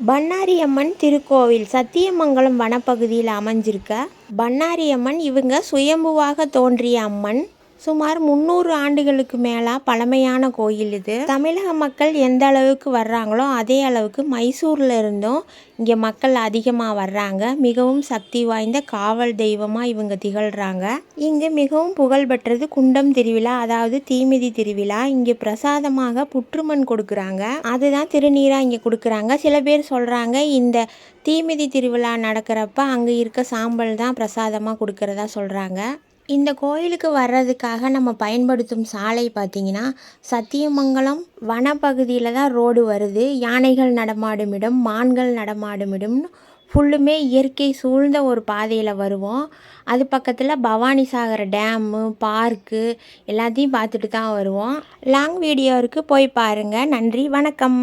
பண்ணாரியம்மன் திருக்கோவில் சத்தியமங்கலம் வனப்பகுதியில் அமைஞ்சிருக்க பண்ணாரியம்மன் இவங்க சுயம்புவாக தோன்றிய அம்மன். சுமார் 300 ஆண்டுகளுக்கு மேலே பழமையான கோயில் இது. தமிழக மக்கள் எந்த அளவுக்கு வர்றாங்களோ அதே அளவுக்கு மைசூரில் இருந்தும் இங்கே மக்கள் அதிகமாக வர்றாங்க. மிகவும் சக்தி வாய்ந்த காவல் தெய்வமாக இவங்க திகழ்கிறாங்க. இங்கே மிகவும் புகழ்பெற்றது குண்டம் திருவிழா, அதாவது தீமிதி திருவிழா. இங்கே பிரசாதமாக புற்றுமண் கொடுக்குறாங்க, அதுதான் திருநீராக இங்கே கொடுக்குறாங்க. சில பேர் சொல்கிறாங்க இந்த தீமிதி திருவிழா நடக்கிறப்ப அங்கே இருக்க சாம்பல் தான் பிரசாதமாக கொடுக்கறதா சொல்கிறாங்க. இந்த கோயிலுக்கு வர்றதுக்காக நம்ம பயன்படுத்தும் சாலை பார்த்திங்கன்னா சத்தியமங்கலம் வனப்பகுதியில் தான் ரோடு வருது. யானைகள் நடமாடும் இடம், மான்கள் நடமாடும் இடம்னு ஃபுல்லுமே இயற்கை சூழ்ந்த ஒரு பாதையில் வருவோம். அது பக்கத்தில் பவானிசாகர் டேமு, பார்க்கு எல்லாத்தையும் பார்த்துட்டு தான் வருவோம். லாங் வீடியோ இருக்குது, போய் பாருங்கள். நன்றி, வணக்கம்.